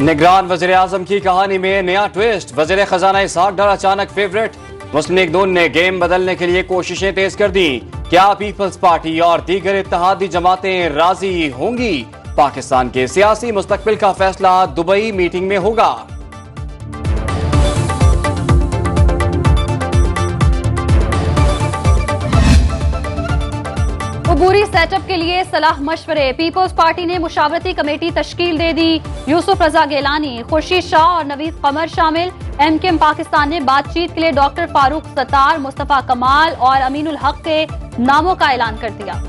निगरान वज़ीर आज़म की कहानी में नया ट्विस्ट। वज़ीर खजाना इसहाक डार अचानक फेवरेट। मुस्लिम लीग नून ने गेम बदलने के लिए कोशिशें तेज कर दी। क्या पीपल्स पार्टी और दीगर इत्तेहादी जमातें राजी होंगी? पाकिस्तान के सियासी मुस्तकबिल का फैसला दुबई मीटिंग में होगा। अबूरी सेटअप के लिए सलाह मशवरे। पीपल्स पार्टी ने मुशावरती कमेटी तश्कील दे दी। यूसुफ रजा गिलानी, खुर्शीद शाह और नवीद कमर शामिल। एमकेएम पाकिस्तान ने बातचीत के लिए डॉक्टर फारूक सत्तार, मुस्तफा कमाल और अमीनुल हक के नामों का ऐलान कर दिया।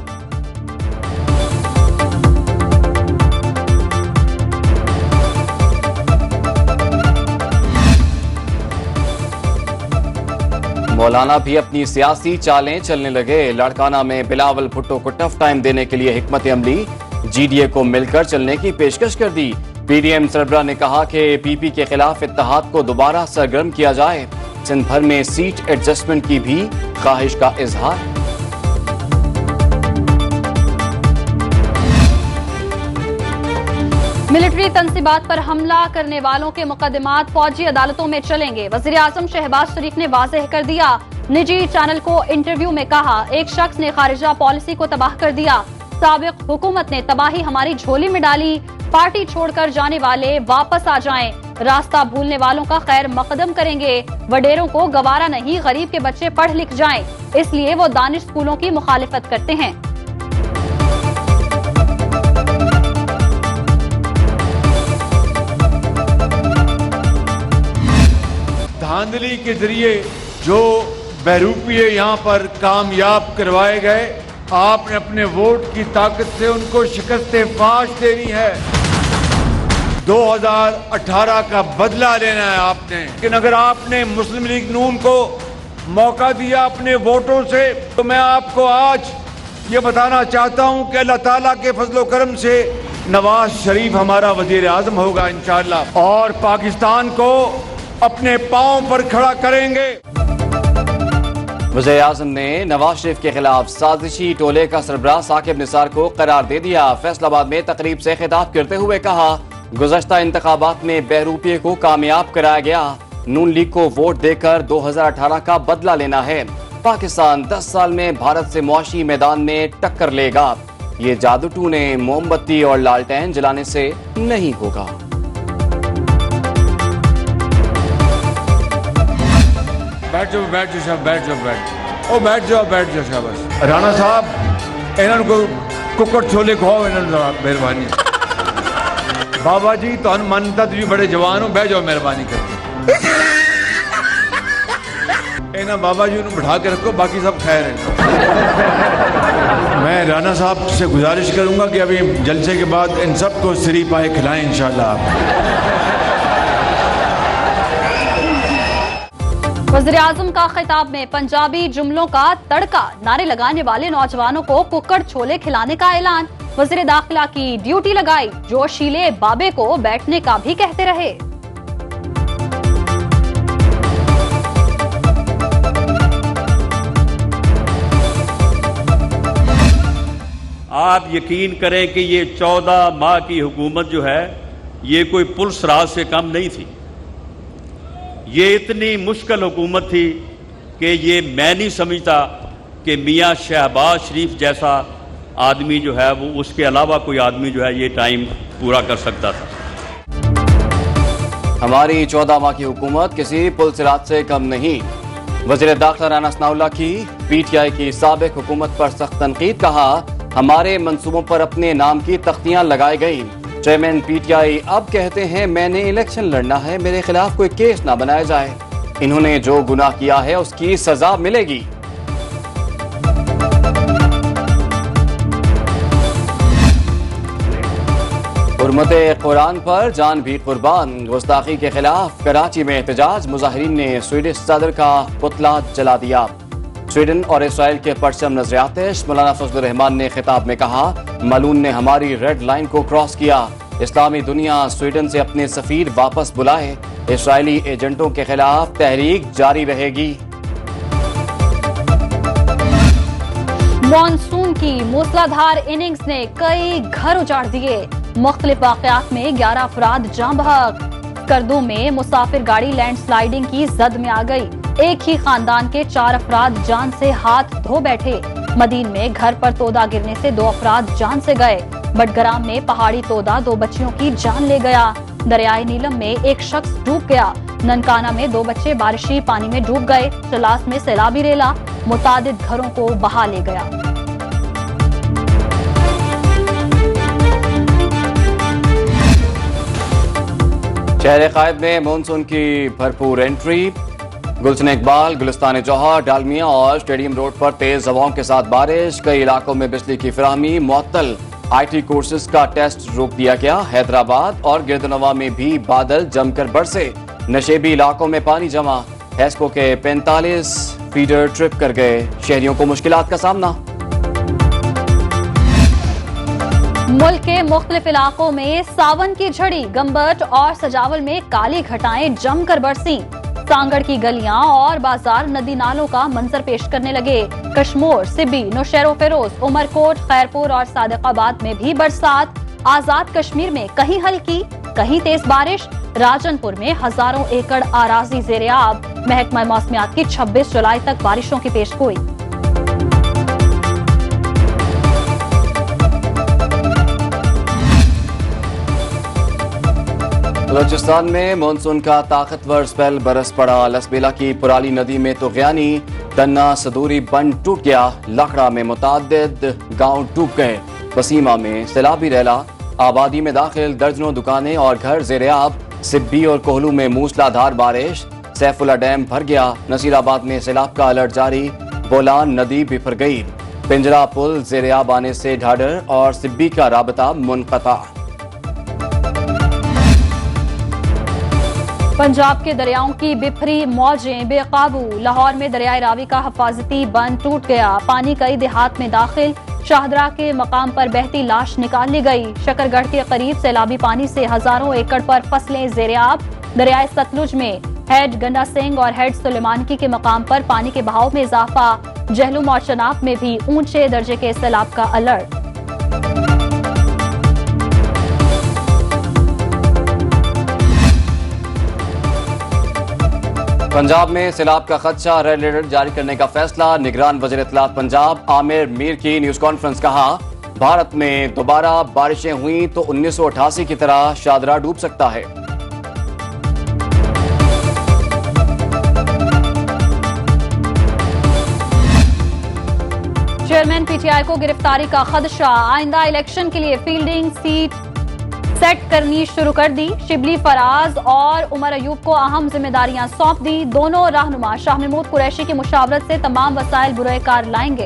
मौलाना भी अपनी सियासी चालें चलने लगे। लाड़काना में बिलावल भुट्टो को टफ टाइम देने के लिए हिकमत अमली, जीडीए को मिलकर चलने की पेशकश कर दी। पीडीएम सरबराह ने कहा कि पीपी के खिलाफ इत्तेहाद को दोबारा सरगर्म किया जाए। सिंध भर में सीट एडजस्टमेंट की भी ख्वाहिश का इजहार। मिलिट्री तंसीबात पर हमला करने वालों के मुकदमात फौजी अदालतों में चलेंगे। वज़ीर आज़म शहबाज शरीफ ने वाज़ेह कर दिया। निजी चैनल को इंटरव्यू में कहा, एक शख्स ने खारिजा पॉलिसी को तबाह कर दिया। साबिक हुकूमत ने तबाही हमारी झोली में डाली। पार्टी छोड़कर जाने वाले वापस आ जाएं। रास्ता भूलने वालों का खैर मकदम करेंगे। वडेरों को गवारा नहीं, गरीब के बच्चे पढ़ लिख जाएं, इसलिए वो दानिश स्कूलों की मुखालिफत करते हैं। धांधली के जरिए जो बहरूपिये यहाँ पर कामयाब करवाए गए, आपने अपने वोट की ताकत से उनको शिकस्त फाश देनी है। 2018 का बदला लेना है आपने। लेकिन अगर आपने मुस्लिम लीग नून को मौका दिया अपने वोटों से, तो मैं आपको आज ये बताना चाहता हूँ कि अल्लाह ताला के फजलो करम से नवाज शरीफ हमारा वजीर आजम होगा इंशाअल्लाह, और पाकिस्तान को अपने पांव पर खड़ा करेंगे। वज़ीर आज़म ने नवाज शरीफ के खिलाफ साजिशी टोले का सरबराह साकिब निसार को करार दे दिया। फैसलाबाद में तकरीब से खिताब करते हुए कहा, गुज़श्ता इंतखाबात में बहरूपिये को कामयाब कराया गया। नून लीग को वोट देकर 2018 का बदला लेना है। पाकिस्तान 10 साल में भारत से मुआशी मैदान में टक्कर लेगा। ये जादू टूने मोमबत्ती और लालटेन जलाने से नहीं होगा। बैठ जाओ साहब, बैठ जाओ, बैठ जाओ शाबाश। राणा साहब, इन्होंने को कुकर छोले खुआओ, इन्होंने मेहरबानी। बाबा जी तो मानता तुझे बड़े जवान हो, बैठ जाओ मेहरबानी करके। इन्हें बाबा जी को बिठा के रखो, बाकी सब खैर है। मैं राणा साहब से गुजारिश करूंगा कि अभी जलसे के बाद इन सबको सिरी पाए खिलाएं इंशाल्लाह। वज़ीर आज़म का खिताब में पंजाबी जुमलों का तड़का। नारे लगाने वाले नौजवानों को कुक्कड़ छोले खिलाने का ऐलान। वज़ीर दाखिला की ड्यूटी लगाई। जोशीले बाबे को बैठने का भी कहते रहे। आप यकीन करें कि ये 14 माह की हुकूमत जो है, ये कोई पुलिस राज से कम नहीं थी। ये इतनी मुश्किल हुकूमत थी कि ये मैं नहीं समझता कि मियाँ शहबाज शरीफ जैसा आदमी जो है, वो उसके अलावा कोई आदमी जो है ये टाइम पूरा कर सकता था। हमारी 14 माह की हुकूमत किसी पुलिस राज से कम नहीं। वज़ीर दाखिला राना सनाउल्लाह की पीटीआई की साबिक हुकूमत पर सख्त तनकीद। कहा, हमारे मंसूबों पर अपने नाम की तख्तियां लगाई गई। चेयरमैन पीटीआई अब कहते हैं मैंने इलेक्शन लड़ना है, मेरे खिलाफ कोई केस ना बनाया जाए। इन्होंने जो गुनाह किया है उसकी सजा मिलेगी। हुर्मते कुरान पर जान भी कुर्बान। गुस्ताखी के खिलाफ कराची में एहतजाज। मुजाहिरीन ने स्वीडिश सदर का पुतला जला दिया। स्वीडन और इसराइल के परचम नजर आतिश। मौलाना फजलुर रहमान ने खिताब में कहा, मलून ने हमारी रेड लाइन को क्रॉस किया। इस्लामी दुनिया स्वीडन से अपने सफीर वापस बुलाए। इसराइली एजेंटों के खिलाफ तहरीक जारी रहेगी। मॉनसून की मूसलाधार इनिंग्स ने कई घर उजाड़ दिए। मुख्तलिफ वाक़यात में 11 अफराद जाँ बहक। स्कर्दू में मुसाफिर गाड़ी लैंडस्लाइडिंग की जद में आ गई। एक ही खानदान के 4 अफराद जान से हाथ धो बैठे। मदीन में घर पर तोदा गिरने से 2 अफराद जान से गए। बटग्राम में पहाड़ी तोदा 2 बच्चियों की जान ले गया। दरियाए नीलम में एक शख्स डूब गया। ननकाना में 2 बच्चे बारिशी पानी में डूब गए। चलास में सैलाबी रेला मुतादिद घरों को बहा ले गया। शहर कायद में मानसून की भरपूर एंट्री। गुलशन इकबाल, गुलिस्तान जौहर, डालमिया और स्टेडियम रोड पर तेज हवाओं के साथ बारिश। कई इलाकों में बिजली की फराहमी मुअत्तल। IT कोर्सेज का टेस्ट रोक दिया गया। हैदराबाद और गिरदनवा में भी बादल जमकर बरसे। नशेबी इलाकों में पानी जमा। हेस्को के 45 फीडर ट्रिप कर गए। शहरियों को मुश्किलात का सामना। मुल्क के मुख्तलिफ इलाकों में सावन की झड़ी। गंबट और सजावल में काली घटाएं जमकर बरसी। सांगड़ की गलियां और बाजार नदी नालों का मंजर पेश करने लगे। कश्मोर, सिब्बी, नौशेरो फेरोज, उमरकोट, खैरपुर और सादिकाबाद में भी बरसात। आजाद कश्मीर में कहीं हल्की कहीं तेज बारिश। राजनपुर में हजारों एकड़ आराजी ज़ेर-ए-आब। महकमा मौसमियात की 26 जुलाई तक बारिशों की पेशगोई। बलूचिस्तान में मानसून का ताकतवर स्पेल बरस पड़ा। लसबेला की पुराली नदी में तुग़यानी। तन्ना सदूरी बंद टूट गया। लखड़ा में मुतादिद गांव डूब गए। वसीमा में सैलाबी रेला। आबादी में दाखिल दर्जनों दुकानें और घर ज़ेर-ए-आब। सिब्बी और कोहलू में मूसलाधार बारिश। सैफुल्ला डैम भर गया। नसीराबाद में सैलाब का अलर्ट जारी। बोलान नदी बिफर गई। पिंजरा पुल ज़ेर-ए-आब आने से ढाडर और सिब्बी का राबता मुनक़ता। पंजाब के दरियाओं की बिफरी मौजें बेकाबू। लाहौर में दरियाए रावी का हिफाजती बंद टूट गया। पानी कई देहात में दाखिल। शाहदरा के मकाम पर बहती लाश निकाल ली गई। शकरगढ़ के करीब सैलाबी पानी से हजारों एकड़ पर फसलें ज़ेर-ए-आब। दरियाए सतलुज में हेड गंडा सिंह और हेड सुलेमानकी के मकाम पर पानी के बहाव में इजाफा। जहलुम और शनाब में भी ऊंचे दर्जे के सैलाब का अलर्ट। पंजाब में सैलाब का खदशा। रेड अलर्ट जारी करने का फैसला। निगरान वज़ीर इत्तलात पंजाब आमिर मीर की न्यूज कॉन्फ्रेंस। कहा, भारत में दोबारा बारिशें हुई तो 1988 की तरह शादरा डूब सकता है। चेयरमैन PTI को गिरफ्तारी का खदशा। आइंदा इलेक्शन के लिए फील्डिंग सीट सेट करनी शुरू कर दी। शिबली फराज और उमर अयूब को अहम जिम्मेदारियां सौंप दी। दोनों रहनुमा शाह महमूद कुरैशी की मुशावरत से तमाम वसाइल बुरे कार लाएंगे।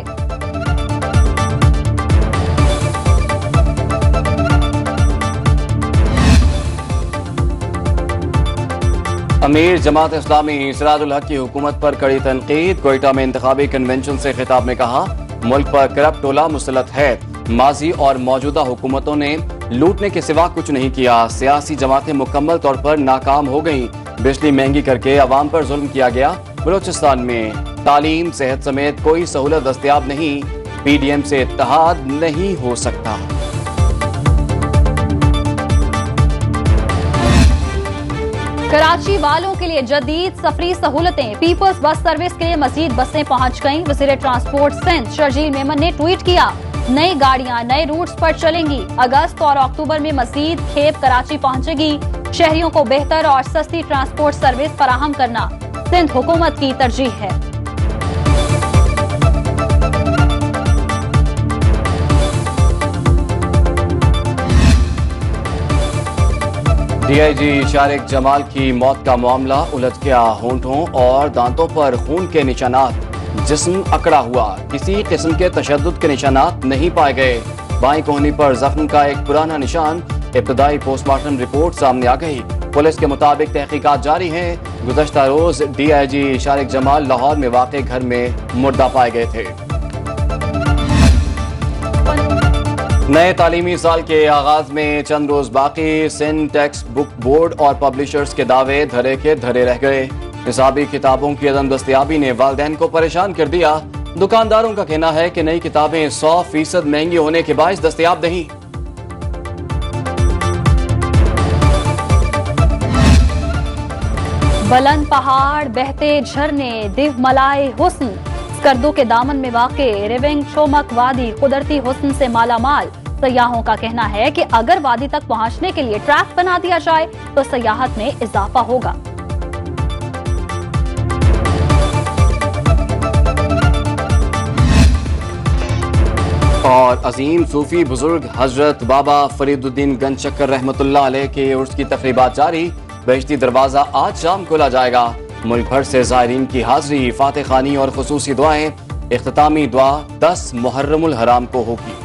अमीर जमात इस्लामी सिराजुल हक की हुकूमत पर कड़ी तनकीद। कोयटा में इंतखाबी कन्वेंशन से खिताब में कहा, मुल्क पर करप्ट टोला मुसल्लत है। माजी और मौजूदा हुकूमतों ने लूटने के सिवा कुछ नहीं किया। सियासी जमातें मुकम्मल तौर पर नाकाम हो गईं। बिजली महंगी करके अवाम पर जुल्म किया गया। बलूचिस्तान में तालीम, सेहत समेत कोई सहूलत दस्तयाब नहीं। PDM से इत्तेहाद नहीं हो सकता। कराची वालों के लिए जदीद सफरी सहूलतें। पीपल्स बस सर्विस के लिए मजीद बसें पहुंच गईं। वज़ीर ट्रांसपोर्ट सिंध शर्जील मेमन ने ट्वीट किया, नई गाड़ियां नए रूट्स पर चलेंगी। अगस्त और अक्टूबर में मजीद खेप कराची पहुंचेगी। शहरियों को बेहतर और सस्ती ट्रांसपोर्ट सर्विस फराहम करना सिंध हुकूमत की तरजीह है। DIG शारिक जमाल की मौत का मामला उलझ गया। होंठों और दांतों पर खून के निशानात। जिस्म अकड़ा हुआ। किसी किस्म के तशद्दुद के निशानात नहीं पाए गए। बाईं कोहनी पर जख्म का एक पुराना निशान। इब्तदाई पोस्टमार्टम रिपोर्ट सामने आ गई। पुलिस के मुताबिक तहकीकात जारी हैं। गुज़श्ता रोज DIG शारिक जमाल लाहौर में वाक़े घर में मुर्दा पाए गए थे। नए तालीमी साल के आगाज में चंद रोज बाकी। सिंध टेक्स्ट बुक बोर्ड और पब्लिशर्स के दावे धरे के धरे रह गए। निसाबी किताबों की अदम दस्तयाबी ने वालिदैन को परेशान कर दिया। दुकानदारों का कहना है कि नई किताबें 100% महंगी होने के बायस दस्तयाब नहीं। बुलंद पहाड़, बहते झरने, दिवमलाए हुस्न, स्कर्दो के दामन में वाक़े रिविंग शोमक वादी कुदरती हुस्न से मालामाल। सयाहों का कहना है कि अगर वादी तक पहुंचने के लिए ट्रैक बना दिया जाए तो सयाहत में इजाफा होगा। और अजीम सूफी बुजुर्ग हजरत बाबा फरीदुद्दीन गंज चक्कर रहमतुल्लाह अलैह के उर्स की तकरीबात जारी। बहिश्ती दरवाजा आज शाम खोला जाएगा। मुल्क भर से ज़ायरीन की हाजिरी, फातिह खानी और खुसूसी दुआएं। इख्तितामी दुआ 10 मुहर्रमुल हराम को होगी।